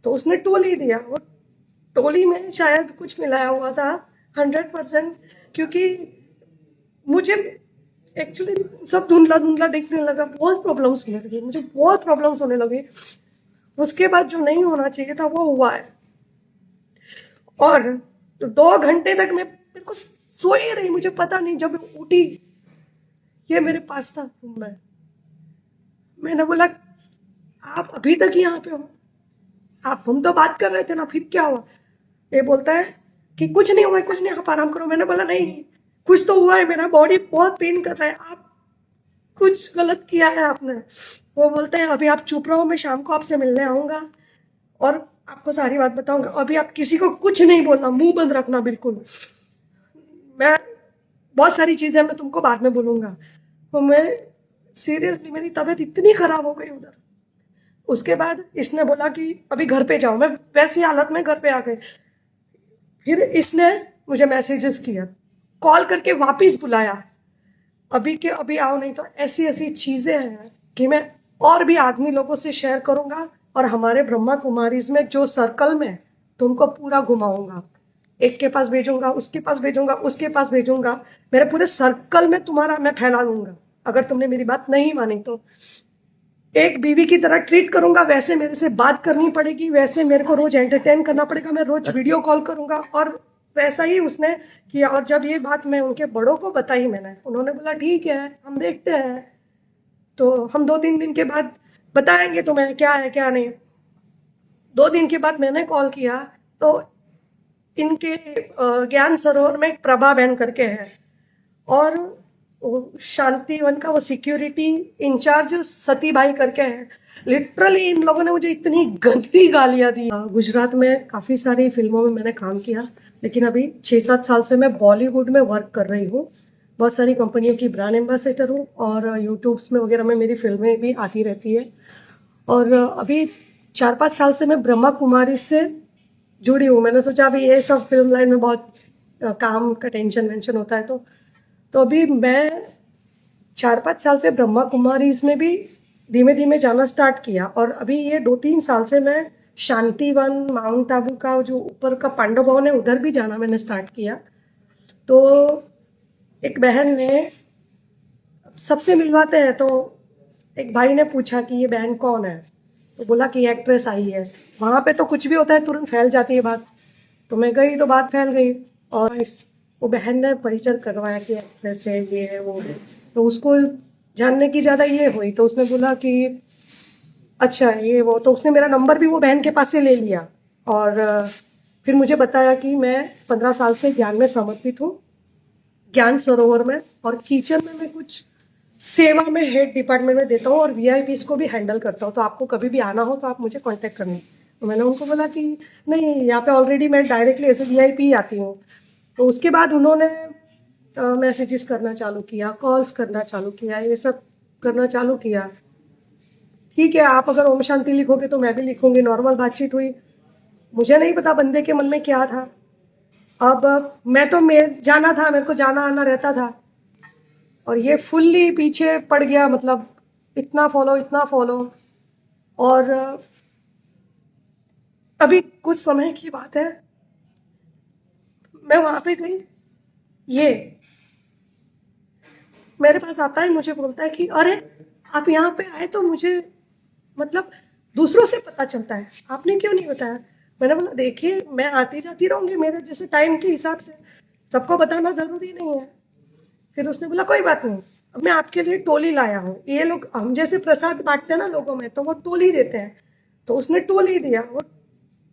तो उसने टोली दिया। वो टोली में शायद कुछ मिलाया हुआ था 100%, क्योंकि मुझे एक्चुअली सब धुंधला धुंधला दिखने लगा, बहुत प्रॉब्लम्स होने लगी, मुझे बहुत प्रॉब्लम्स होने लगे। उसके बाद जो नहीं होना चाहिए था वो हुआ है। और 2 घंटे तक मैं मेरे को सो ही रही, मुझे पता नहीं, जब उठी ये मेरे पास था रूम में। मैंने बोला आप अभी तक यहाँ पे हो? आप, हम तो बात कर रहे थे ना, फिर क्या हुआ? ये बोलता है कि कुछ नहीं हुआ है, कुछ नहीं, आप आराम करो। मैंने बोला नहीं, कुछ तो हुआ है, मेरा बॉडी बहुत पेन कर रहा है, आप कुछ गलत किया है आपने। वो बोलते हैं अभी आप चुप रहो, मैं शाम को आपसे मिलने आऊंगा और आपको सारी बात बताऊंगा। अभी आप किसी को कुछ नहीं बोलना, मुंह बंद रखना बिल्कुल। मैं बहुत सारी चीजें मैं तुमको बाद में बोलूंगा। तो मैं सीरियसली, मेरी तबीयत इतनी खराब हो गई उधर। उसके बाद इसने बोला कि अभी घर पे जाओ। मैं वैसी हालत में घर पे आ गई। फिर इसने मुझे मैसेजेस किया, कॉल करके वापस बुलाया, अभी के अभी आओ, नहीं तो ऐसी ऐसी चीजें हैं कि मैं और भी आदमी लोगों से शेयर करूंगा और हमारे ब्रह्मा कुमारीज में जो सर्कल में तुमको पूरा घुमाऊंगा। एक के पास भेजूंगा, उसके पास भेजूंगा, उसके पास भेजूंगा, मेरे पूरे सर्कल में तुम्हारा मैं फैला दूंगा अगर तुमने मेरी बात नहीं मानी तो। एक बीवी की तरह ट्रीट करूंगा, वैसे मेरे से बात करनी पड़ेगी, वैसे मेरे को रोज एंटरटेन करना पड़ेगा, मैं रोज वीडियो कॉल करूंगा। और वैसा ही उसने किया। और जब ये बात मैं उनके बड़ों को बताई, मैंने, उन्होंने बोला ठीक है, हम देखते हैं, तो हम 2-3 दिन के बाद बताएंगे तुम्हें क्या है क्या नहीं। 2 दिन के बाद मैंने कॉल किया तो इनके ज्ञान सरोवर में एक प्रभा बहन करके है, और वो शांतिवन का वो सिक्योरिटी इंचार्ज सती बाई करके है। लिटरली इन लोगों ने मुझे इतनी गंदी गालियां दी। गुजरात में काफ़ी सारी फिल्मों में मैंने काम किया, लेकिन अभी 6-7 साल से मैं बॉलीवुड में वर्क कर रही हूँ। बहुत सारी कंपनियों की ब्रांड एम्बेसडर हूँ और यूट्यूब्स में वगैरह में मेरी फिल्में भी आती रहती है। और अभी 4-5 साल से मैं ब्रह्मा कुमारी से जुड़ी हूँ। मैंने सोचा अभी ये सब फिल्म लाइन में बहुत काम का टेंशन वेंशन होता है, तो अभी मैं 4-5 साल से ब्रह्मा कुमारीज में भी धीमे धीमे जाना स्टार्ट किया। और अभी ये 2-3 साल से मैं शांतिवन, माउंट आबू का जो ऊपर का पांडव भवन है, उधर भी जाना मैंने स्टार्ट किया। तो एक बहन ने, सबसे मिलवाते हैं, तो एक भाई ने पूछा कि ये बहन कौन है, तो बोला कि एक्ट्रेस आई है। वहाँ पे तो कुछ भी होता है तुरंत फैल जाती है बात, तो मैं गई तो बात फैल गई। और वो बहन ने परिचय करवाया कि एक्ट्रेस है, ये है वो है। तो उसको जानने की ज़्यादा ये हुई, तो उसने बोला कि अच्छा ये वो, तो उसने मेरा नंबर भी वो बहन के पास से ले लिया। और फिर मुझे बताया कि मैं 15 साल से ज्ञान में समर्पित हूँ, ज्ञान सरोवर में, और किचन में मैं कुछ सेवा में हेड डिपार्टमेंट में देता हूँ और वीआईपीज को भी हैंडल करता हूँ। तो आपको कभी भी आना हो तो आप मुझे कांटेक्ट करना। तो मैंने उनको बोला कि नहीं, यहाँ पे ऑलरेडी मैं डायरेक्टली ऐसे वीआईपी ही आती हूँ। तो उसके बाद उन्होंने मैसेजेस करना चालू किया, कॉल्स करना चालू किया, ये सब करना चालू किया। ठीक है, आप अगर ओम शांति लिखोगे तो मैं भी लिखूंगी, नॉर्मल बातचीत हुई। मुझे नहीं पता बंदे के मन में क्या था। अब मैं तो जाना था, मेरे को जाना आना रहता था, और ये फुल्ली पीछे पड़ गया, मतलब इतना फॉलो, इतना फॉलो। और अभी कुछ समय की बात है, मैं वहां पे गई, ये मेरे पास आता है, मुझे बोलता है कि अरे आप यहाँ पे आए तो मुझे, मतलब दूसरों से पता चलता है, आपने क्यों नहीं बताया? मैंने बोला देखिए, मैं आती जाती रहूंगी मेरे जैसे टाइम के हिसाब से, सबको बताना जरूरी नहीं है। फिर उसने बोला कोई बात नहीं, अब मैं आपके लिए टोली लाया हूँ। ये लोग हम जैसे प्रसाद बांटते हैं ना लोगों में, तो वो टोली देते हैं, तो उसने टोली दिया। वो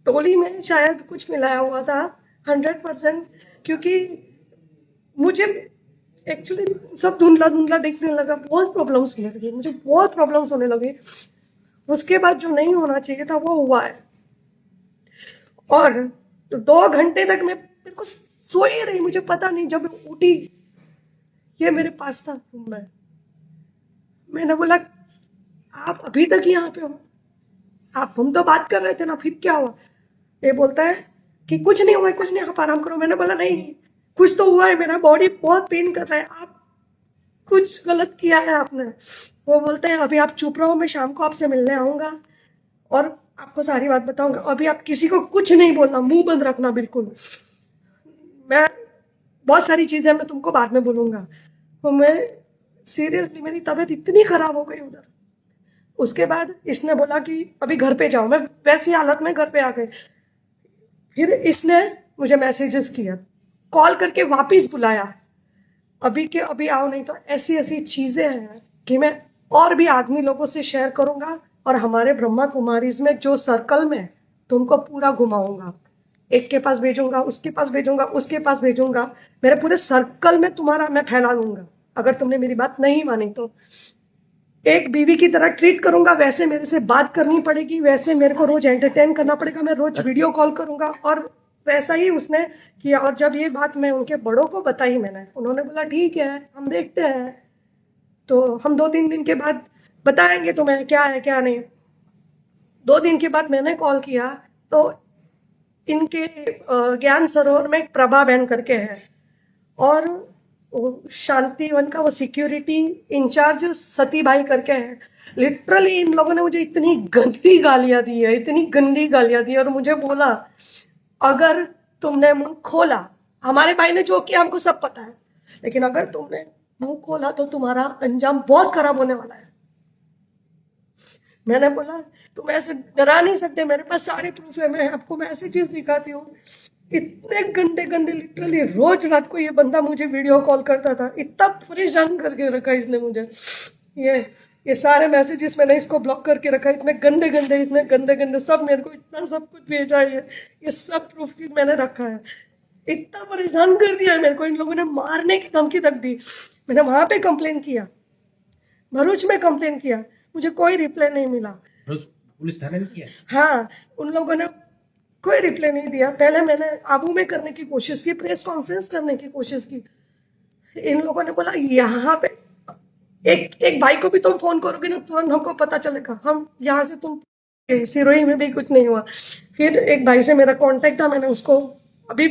टोली में शायद कुछ मिलाया हुआ था 100%, क्योंकि मुझे एक्चुअली सब धुंधला धुंधला दिखने लगा, बहुत प्रॉब्लम्स होने लगी, मुझे बहुत प्रॉब्लम्स होने लगी। उसके बाद जो नहीं होना चाहिए था वो हुआ है। और 2 घंटे तक मैं मेरे को सो ही रही, मुझे पता नहीं, जब उठी ये मेरे पास था रूम में। मैंने बोला आप अभी तक यहाँ पे हो? आप, हम तो बात कर रहे थे ना, फिर क्या हुआ? ये बोलता है कि कुछ नहीं हुआ है, कुछ नहीं, आप आराम करो। मैंने बोला नहीं, कुछ तो हुआ है, मेरा बॉडी बहुत पेन कर रहा है, आप कुछ गलत किया है आपने। वो बोलते हैं अभी आप चुप रहो, मैं शाम को आपसे मिलने आऊंगा और आपको सारी बात बताऊंगा। अभी आप किसी को कुछ नहीं बोलना, मुंह बंद रखना बिल्कुल। मैं बहुत सारी चीजें मैं तुमको बाद में बोलूंगा। तो मैं सीरियसली, मेरी तबीयत इतनी खराब हो गई उधर। उसके बाद इसने बोला कि अभी घर पे जाओ। मैं वैसी हालत में घर पे आ गई। फिर इसने मुझे मैसेजेस किया, कॉल करके वापस बुलाया, अभी के अभी आओ, नहीं तो ऐसी ऐसी चीजें हैं कि मैं और भी आदमी लोगों से शेयर करूंगा, और हमारे ब्रह्मा कुमारीज में जो सर्कल में तुमको पूरा घुमाऊंगा। एक के पास भेजूंगा, उसके पास भेजूंगा, उसके पास भेजूंगा, मेरे पूरे सर्कल में तुम्हारा मैं फैला दूंगा अगर तुमने मेरी बात नहीं मानी तो। एक बीवी की तरह ट्रीट करूंगा, वैसे मेरे से बात करनी पड़ेगी, वैसे मेरे को रोज एंटरटेन करना पड़ेगा, मैं रोज वीडियो कॉल करूंगा। और वैसा ही उसने किया। और जब ये बात मैं उनके बड़ों को बताई, मैंने, उन्होंने बोला ठीक है, हम देखते हैं, तो हम 2-3 दिन के बाद बताएंगे तुम्हें क्या है क्या नहीं। 2 दिन के बाद मैंने कॉल किया, तो इनके ज्ञान सरोवर में एक प्रभा बहन करके है, और शांतिवन का वो सिक्योरिटी इंचार्ज सती भाई करके है। लिटरली इन लोगों ने मुझे इतनी गंदी गालियां दी है, इतनी गंदी गालियां दी, और मुझे बोला अगर तुमने मुंह खोला, हमारे भाई ने जो किया हमको सब पता है, लेकिन अगर तुमने मुंह खोला तो तुम्हारा अंजाम बहुत खराब होने वाला है। मैंने बोला तुम ऐसे डरा नहीं सकते, मेरे पास सारे प्रूफ है, मैं आपको मैं ऐसी चीज दिखाती हूँ। इतने गंदे गंदे, लिटरली रोज रात को ये बंदा मुझे वीडियो कॉल करता था, इतना परेशान करके रखा इसने मुझे। ये ये सारे मैसेजेस मैंने इसको ब्लॉक करके रखा, इतने गंदे गंदे, इतने गंदे गंदे, सब मेरे को इतना सब कुछ भेजा है, ये सब प्रूफ की मैंने रखा है। इतना परेशान कर दिया है मेरे को इन लोगों ने, मारने की धमकी तक दी। मैंने वहां पे कंप्लेन किया, भरूच में कंप्लेन किया, मुझे कोई रिप्लाई नहीं मिला। पुलिस थाने में किया? हाँ, उन लोगों ने कोई रिप्लाई नहीं दिया। पहले मैंने आबू में करने की कोशिश की, प्रेस कॉन्फ्रेंस करने की कोशिश की। इन लोगों ने बोला यहाँ पे एक एक भाई को भी तुम फोन करोगे ना, तुरंत हमको पता चलेगा, हम यहाँ से तुम। सिरोही में भी कुछ नहीं हुआ। फिर एक भाई से मेरा कांटेक्ट था, मैंने उसको, अभी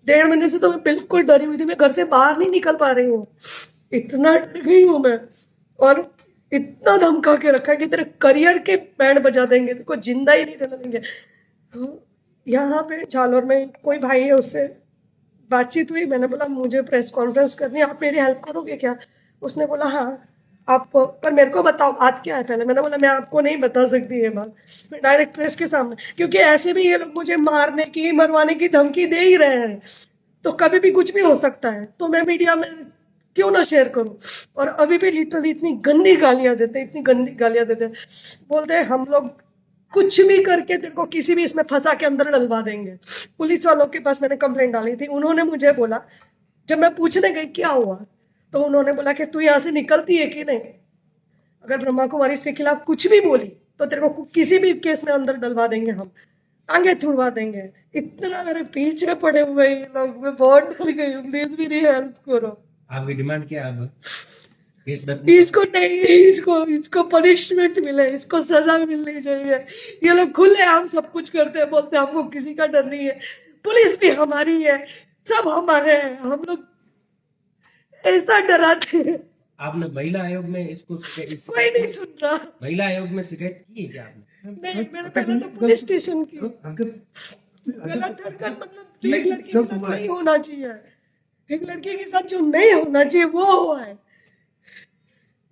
1.5 महीने से तो मैं बिल्कुल डरी हुई थी, मैं घर से बाहर नहीं निकल पा रही हूँ, इतना डर गई हूँ मैं। और इतना धमका के रखा है कि तेरे करियर के बैंड बजा देंगे, तेरे को जिंदा ही नहीं रहने देंगे। तो यहाँ पे जालोर में कोई भाई है, उससे बातचीत हुई, मैंने बोला मुझे प्रेस कॉन्फ्रेंस करनी है, आप मेरी हेल्प करोगे क्या? उसने बोला हाँ आप, पर मेरे को बताओ बात क्या है पहले। मैंने बोला मैं आपको नहीं बता सकती ये बात, मैं डायरेक्ट प्रेस के सामने, क्योंकि ऐसे भी ये लोग मुझे मारने की मरवाने की धमकी दे ही रहे हैं, तो कभी भी कुछ भी हो सकता है, तो मैं मीडिया में क्यों ना शेयर करूं। और अभी भी लिटरली इतनी गंदी गालियां देते हैं, इतनी गंदी गालियां देते हैं, बोलते हैं हम लोग कुछ भी करके तेरे को किसी भी इसमें फंसा के अंदर डलवा देंगे। पुलिस वालों के पास मैंने कंप्लेंट डाली थी, उन्होंने मुझे बोला, जब मैं पूछने गई क्या हुआ, तो उन्होंने बोला कि तू यहाँ से निकलती है कि नहीं, अगर ब्रह्मा कुमारी के खिलाफ कुछ भी बोली तो तेरे को किसी भी केस में अंदर डलवा देंगे, हम टांगे छुड़वा देंगे। इतना मेरे पीछे पड़े हुए ये लोग, मैं बहुत डर गई हूँ, प्लीज मेरी हेल्प करो। आपकी डिमांड क्या है अब? इसको नहीं, इसको पनिशमेंट मिले, इसको सजा मिलनी चाहिए। ये लोग खुले हम सब कुछ करते हैं, बोलते हैं हमको किसी का डर नहीं है, पुलिस भी हमारी है, सब हमारे हैं, हम लोग ऐसा डराते हैं। आपने महिला आयोग में इसको कोई नहीं सुन रहा। महिला आयोग में शिकायत की है क्या आपने? नहीं, मैंने पहले तो पुलिस स्टेशन की। गलत हरकत मतलब जो एक लड़की के साथ नहीं होना चाहिए, एक लड़की के साथ जो नहीं होना चाहिए वो हुआ है।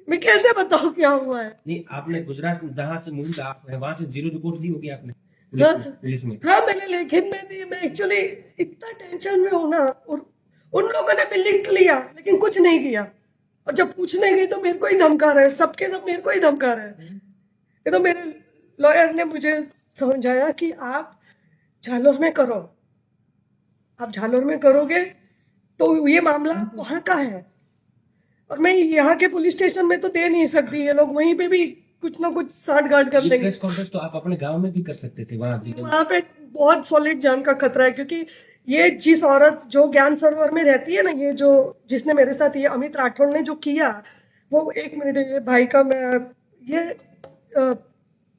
मैं कैसे बताऊं क्या हुआ है? नहीं, आपने गुजरात जहाँ से मूवी आप वहां से 0 रिपोर्ट दी होगी आपने हाँ, पुलिस में? हाँ मैंने लेखिन में दी। मैं एक्चुअली इतना टेंशन में हूं ना, और उन लोगों ने भी लिख लिया लेकिन कुछ नहीं किया, और जब पूछने गई तो मेरे को ही धमका रहे, सबके सब मेरे को ही धमका रहे। ये तो मेरे लॉयर ने मुझे समझाया कि आप झालोर में करो, आप झालोर में करोगे तो ये मामला वहां का है, और मैं यहाँ के पुलिस स्टेशन में तो दे नहीं सकती, ये लोग वहीं पे भी कुछ ना कुछ साठ गांठ कर देंगे। प्रेस कॉन्फ्रेंस तो आप अपने गांव में भी कर सकते थे, वहां पे बहुत सॉलिड जान का खतरा है, क्योंकि ये जिस औरत जो ज्ञान सरोवर में रहती है ना, ये जो जिसने मेरे साथ ये अमित राठौड़ ने जो किया, वो 1 मिनट, ये भाई का मैं,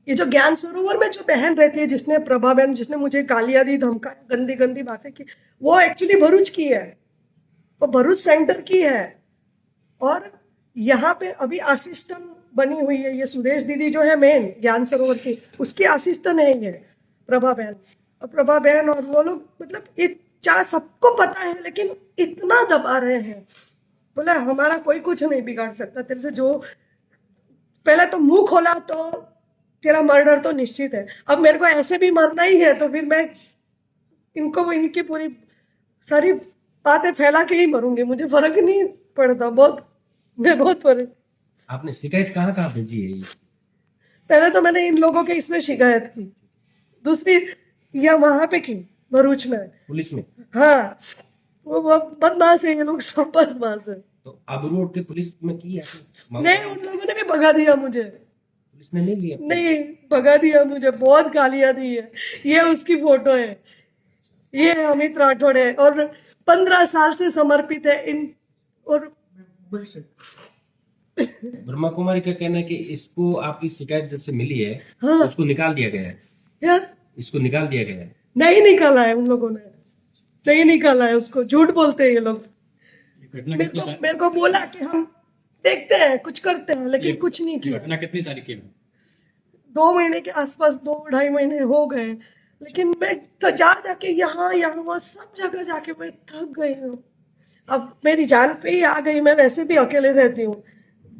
ये जो ज्ञान सरोवर में जो बहन रहती है, जिसने प्रभा बहन, जिसने मुझे गालियां दी, धमका, गंदी गंदी बातें की, वो एक्चुअली भरूच की है, वो भरूच सेंटर की है। और यहाँ पे अभी असिस्टेंट बनी हुई है, ये सुरेश दीदी जो है मेन ज्ञान सरोवर की, उसकी असिस्टेंट है ये प्रभा बहन। और प्रभा बहन और वो लोग मतलब चाहे सबको पता है लेकिन इतना दबा रहे हैं। बोला हमारा कोई कुछ नहीं बिगाड़ सकता तेरे से, जो पहले तो मुंह खोला तो तेरा मर्डर तो निश्चित है, अब मेरे को ऐसे भी मरना ही है तो फिर मैं इनको इनकी पूरी सारी बातें फैला के ही मरूंगी, मुझे फर्क नहीं पड़ता। मैं बहुत फर्क। आपने शिकायत कहाँ कहाँ भेजी है ये? पहले तो मैंने इन लोगों के इसमें शिकायत की, दूसरी या वहां पे की भरूच में। पुलिस में? हाँ, वो बदमाश है ये लोग, सब बदमाश है। तो अब रोड के पुलिस में की आपने नहीं, उन लोगों ने भी भगा दिया मुझे। पुलिस ने नहीं लिया? नहीं, भगा दिया मुझे, बहुत गालियां दी है। ये उसकी फोटो है, ये अमित राठौड़ है और 15 साल से समर्पित है इन। और ब्रह्मा कुमारी का कहना है कि इसको आपकी शिकायत जब से मिली है हाँ उसको निकाल दिया गया है, यार, इसको निकाल दिया गया है। नहीं निकाला है उन लोगों ने, नहीं निकाला है उसको, झूठ बोलते हैं ये लोग। मेरे को बोला कि हम देखते हैं कुछ करते हैं, लेकिन कुछ नहीं किया। घटना कितनी तारीख की है? 2 महीने के आसपास, 2-2.5 महीने हो गए, लेकिन मैं तो जाके यहाँ वहाँ सब जगह जाके मैं थक गई हूँ। अब मेरी जान पे ही आ गई, मैं वैसे भी अकेले रहती हूँ,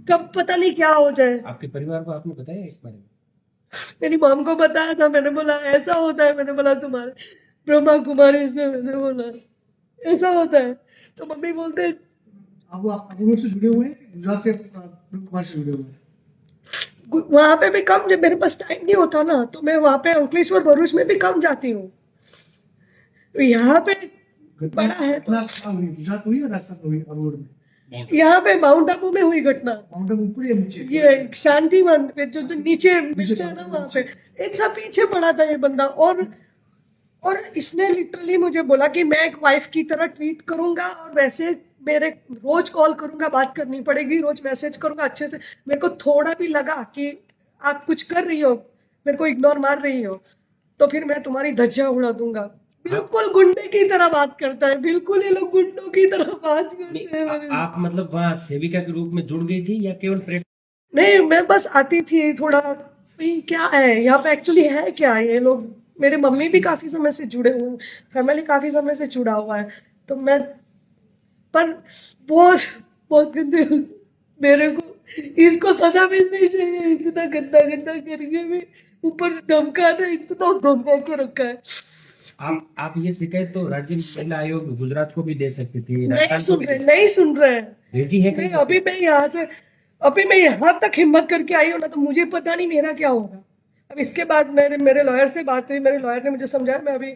कब पता नहीं क्या हो जाए। आपके परिवार को आपने बताया इस बारे में? मेरी मॉम को बताया था, मैंने बोला ऐसा होता है, मैंने बोला तुम्हारे ब्रह्मा कुमारी इसमें, मैंने बोला ऐसा होता है, तो मम्मी बोलते हैं अब वो अबूर से जुड़े हुए हैं, गुजरात से ब्रह्म कुमार से जुड़े हुए हैं। वहां पे भी कम, जब मेरे पास टाइम नहीं होता ना तो मैं वहां पे अंकलेश्वर भरूच में भी कम जाती हूँ। यहाँ पे बड़ा है तो घटना कहाँ हुई? गुजरात हुई या राजस्थान में हुई? अबूर में? यहाँ पे माउंट आबू में हुई घटना, माउंट आबू ऊपर या नीचे? ये शांति वन पे जो नीचे बीच है ना, वहां पे एक सा पीछे पड़ा था ये बंदा। और इसने लिटरली मुझे बोला कि मैं एक वाइफ की तरह ट्रीट करूंगा और वैसे मेरे रोज कॉल करूंगा, बात करनी पड़ेगी, रोज मैसेज करूंगा अच्छे से। मेरे को थोड़ा भी लगा कि आप कुछ कर रही हो, मेरे को इग्नोर मार रही हो, तो फिर मैं तुम्हारी धज्जियां उड़ा दूंगा। बिल्कुल गुंडे की तरह बात करता है, बिल्कुल ये लोग गुंडों की तरह बात नहीं, करते हैं। आप मतलब वहाँ सेविका के रूप में जुड़ गई थी या केवल नहीं, मैं बस आती थी थोड़ा, भाई क्या है यहाँ पे एक्चुअली है क्या ये लोग। मेरे मम्मी भी काफी समय से जुड़े हुए हैं, फैमिली काफी समय से जुड़ा हुआ है, तो मैं पर बहुत बहुत गंदे, मेरे को इसको सजा मिलनी चाहिए, इतना गंदा गंदा करके भी ऊपर धमका था, इतना धमका के रखा है। आप ये शिकायत तो राज्य महिला आयोग गुजरात को भी दे सकती थी, नहीं राजस्थान को सुन भी रहे, दे नहीं सुन रहे हैं। भेजी है नहीं, कहीं? अभी मैं यहाँ तक हिम्मत करके आई हूँ ना, तो मुझे पता नहीं मेरा क्या होगा। अब इसके बाद मेरे लॉयर से बात हुई, मेरे लॉयर ने मुझे समझाया, मैं अभी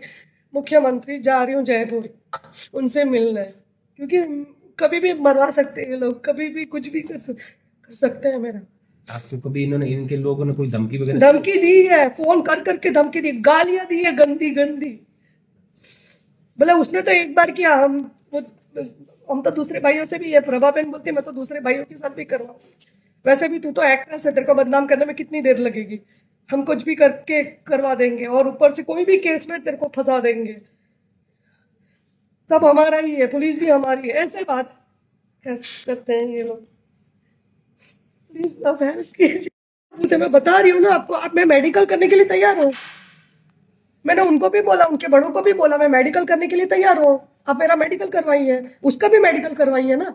मुख्यमंत्री जा रही हूँ जयपुर, उनसे मिलना है, क्योंकि कभी भी मरवा सकते हैं ये लोग, कभी भी कुछ भी कर सकते हैं मेरा। आपको कभी इन्होंने, इनके लोगों ने कोई धमकी वगैरह? धमकी दी है, फोन कर करके धमकी दी, गालियां दी है गंदी गंदी। बोले उसने तो एक बार किया, हम तो दूसरे भाइयों से भी, ये प्रभा बहन बोलती है मैं तो दूसरे भाइयों के साथ भी करवाऊँ, वैसे भी तू तो एक्ट्रेस है, तेरे को बदनाम करने में कितनी देर लगेगी, हम कुछ भी करके करवा देंगे, और ऊपर से कोई भी केस में तेरे को फंसा देंगे, सब हमारा ही है, पुलिस भी हमारी है, ऐसे बात करते हैं ये लोग। प्लीज अब हेल्प कीजिए, मैं बता रही हूँ ना आपको। अब मैं मेडिकल करने के लिए तैयार हूँ, मैंने उनको भी बोला, उनके बड़ों को भी बोला, मैं मेडिकल करने के लिए तैयार हूँ, आप मेरा मेडिकल करवाइए, उसका भी मेडिकल करवाइए ना।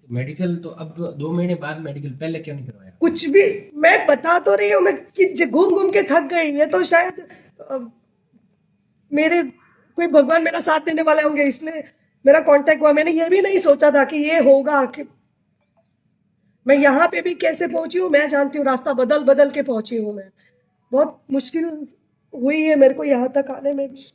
मेडिकल तो अब 2 महीने बाद मेडिकल, पहले क्यों नहीं करवाया? कुछ भी, मैं बता तो रही हूँ, मैं कि घूम घूम के थक गई, ये तो शायद मेरे कोई भगवान मेरा साथ देने वाले होंगे, इसलिए मेरा कांटेक्ट हुआ। मैंने ये भी नहीं सोचा था कि ये होगा, कि मैं यहाँ पे भी कैसे पहुंची हूँ मैं जानती हूँ, रास्ता बदल बदल के पहुंची हूँ मैं, बहुत मुश्किल हुई है मेरे को यहाँ तक आने में भी।